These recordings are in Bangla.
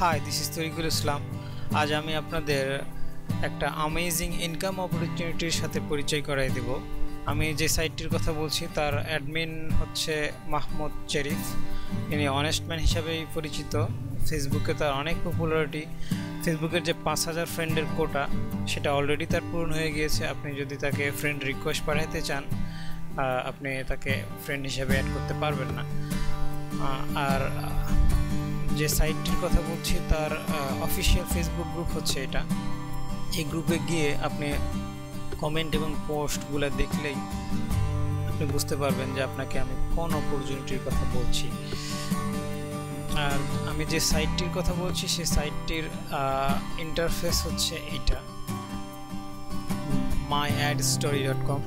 হাই, দিস ইজ তরিকুল ইসলাম। আজ আমি আপনাদের একটা অ্যামেজিং ইনকাম অপরচুনিটির সাথে পরিচয় করাই দেব। আমি যে সাইটটির কথা বলছি তার অ্যাডমিন হচ্ছে মাহমুদ চেরিফ। ইনি অনেস্ট ম্যান হিসাবেই পরিচিত। ফেসবুকে তার অনেক পপুলারিটি। ফেসবুকের যে 5000 ফ্রেন্ডের কোটা সেটা অলরেডি তার পূরণ হয়ে গিয়েছে। আপনি যদি তাকে ফ্রেন্ড রিকোয়েস্ট পাঠাতে চান, আপনি তাকে ফ্রেন্ড হিসাবে অ্যাড করতে পারবেন না। আর যে সাইটটির কথা বলছি তার অফিসিয়াল ফেসবুক গ্রুপ হচ্ছে এটা। এই গ্রুপে গিয়ে আপনি কমেন্ট এবং পোস্টগুলো দেখলেই আপনি বুঝতে পারবেন যে আপনাকে আমি কোন অপরচুনিটির কথা বলছি। আর আমি যে সাইটটির কথা বলছি সেই সাইটটির ইন্টারফেস হচ্ছে এইটা, myadstory.com।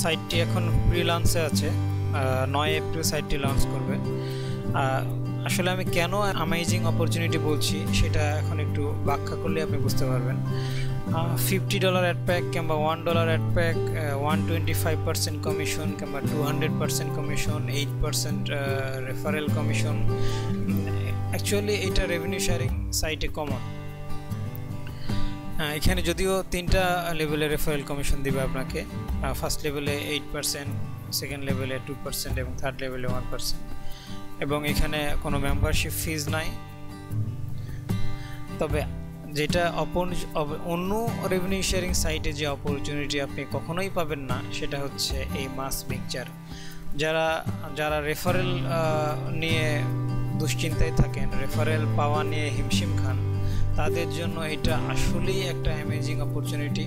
সাইটটি এখন প্রি লঞ্চে আছে, 9 এপ্রিল সাইটটি লঞ্চ করবে। আসলে আমি কেন অ্যামেজিং অপরচুনিটি বলছি সেটা এখন একটু ব্যাখ্যা করলে আপনি বুঝতে পারবেন। $50 অ্যাড প্যাক কিংবা $1 অ্যাড প্যাক, 125% কমিশন কিংবা 200% কমিশন, 8% রেফারেল কমিশন। অ্যাকচুয়ালি এটা রেভিনিউ শেয়ারিং সাইটে কমন। এখানে যদিও 3টা লেভেলে রেফারেল কমিশন দিবে আপনাকে। ফার্স্ট লেভেলে 8%, সেকেন্ড লেভেলে 2% এবং থার্ড লেভেলে 1%। এবং এখানে কোনো মেম্বারশিপ ফিজ নাই। তবে যেটা অন্য রেভিনিউ শেয়ারিং সাইটে যে অপরচুনিটি আপনি কখনোই পাবেন না সেটা হচ্ছে এই মাস মিক্সচার। যারা রেফারেল নিয়ে দুশ্চিন্তায় থাকেন, রেফারেল পাওয়া নিয়ে হিমশিম খান, তাদের জন্য এটা আসলেই একটা অ্যামেজিং অপরচুনিটি।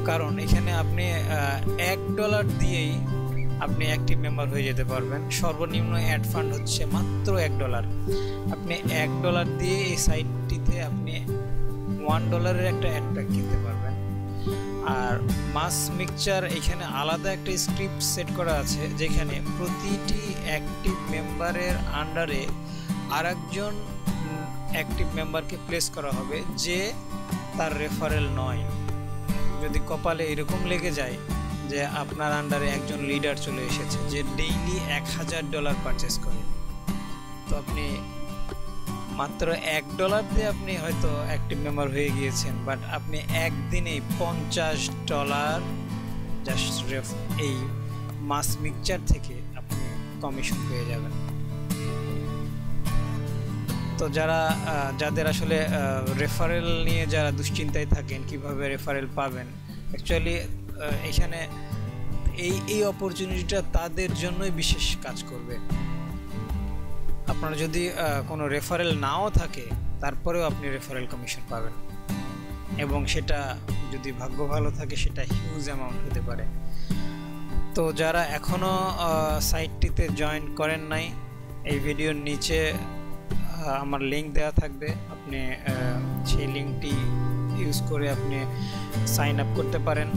কারণ এখানে আপনি $1 দিয়েই আপনি অ্যাক্টিভ মেম্বার হয়ে যেতে পারবেন। সর্বনিম্ন অ্যাড ফান্ড হচ্ছে মাত্র $1। আপনি $1 দিয়ে এই সাইটটিতে আপনি $1 একটা অ্যাড প্যাক কিনতে পারবেন। আর মাস মিক্সচার এখানে আলাদা একটা স্ক্রিপ্ট সেট করা আছে, যেখানে প্রতিটি অ্যাক্টিভ মেম্বারের আন্ডারে আরেকজন অ্যাক্টিভ মেম্বারকে প্লেস করা হবে যে তার রেফারেল নয়। যদি কপালে এরকম লেগে যায় যে আপনার আন্ডারে একজন লিডার চলে এসেছে যে ডেইলি $1000 পারচেস করে, তো আপনি মাত্র $1 দিয়ে আপনি হয়তো অ্যাক্টিভ মেম্বার হয়ে গিয়েছেন, বাট আপনি একদিনেই $50 জাস্ট এই মাস মিক্সচার থেকে আপনি কমিশন পেয়ে যাবেন। তো যাদের আসলে রেফারেল নিয়ে যারা দুশ্চিন্তায় থাকেন কিভাবে রেফারেল পাবেন, অ্যাকচুয়ালি এখানে এই অপরচুনিটিটা তাদের জন্যই বিশেষ কাজ করবে। আপনার যদি কোনো রেফারেল নাও থাকে তারপরেও আপনি রেফারেল কমিশন পাবেন, এবং সেটা যদি ভাগ্য ভালো থাকে সেটা হিউজ অ্যামাউন্ট হতে পারে। তো যারা এখনও সাইটটিতে জয়েন করেন নাই, এই ভিডিওর নিচে আমার লিঙ্ক দেওয়া থাকবে, আপনি সেই লিঙ্কটি ইউজ করে আপনি সাইন আপ করতে পারেন।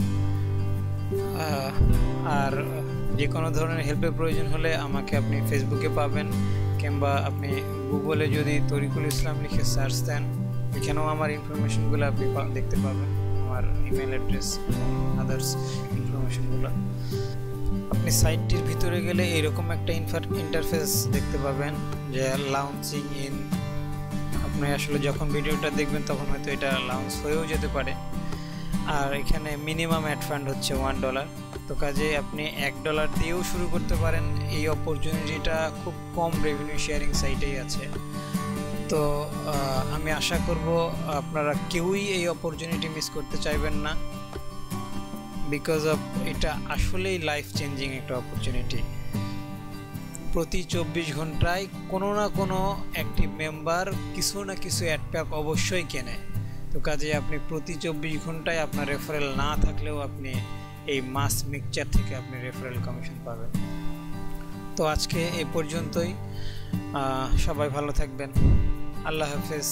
আর যে কোনো ধরনের হেল্পের প্রয়োজন হলে আমাকে আপনি ফেসবুকে পাবেন, কিংবা আপনি গুগলে যদি তরিকুল ইসলাম লিখে সার্চ দেন, এখানেও আমার ইনফরমেশনগুলো আপনি দেখতে পাবেন, আমার ইমেল অ্যাড্রেস এবং আদার্স ইনফরমেশনগুলো। আপনি সাইটটির ভিতরে গেলে এরকম একটা ইন্টারফেস দেখতে পাবেন যে লঞ্চিং ইন। আপনি আসলে যখন ভিডিওটা দেখবেন তখন হয়তো এটা লঞ্চ হয়েও যেতে পারে। আর এখানে মিনিমাম অ্যাড ফান্ড হচ্ছে $1। তো কাজে আপনি $1 দিয়েও শুরু করতে পারেন। এই অপরচুনিটিটা খুব কম রেভিনিউ শেয়ারিং সাইটেই আছে। তো আমি আশা করব আপনারা কেউই এই অপরচুনিটি মিস করতে চাইবেন না, বিকজ অফ এটা আসলেই লাইফ চেঞ্জিং একটা অপরচুনিটি। প্রতি 24 ঘন্টায় কোনো না কোনো অ্যাক্টিভ মেম্বার কিছু না কিছু অ্যাড প্যাক অবশ্যই কেনে। তো কাজে আপনি প্রতি 24 ঘন্টায় আপনার রেফারেল না থাকলেও আপনি এই মাস মিক্সচার থেকে আপনি রেফারেল কমিশন পাবেন। তো আজকে এই পর্যন্তই। সবাই ভালো থাকবেন। আল্লাহ হাফেজ।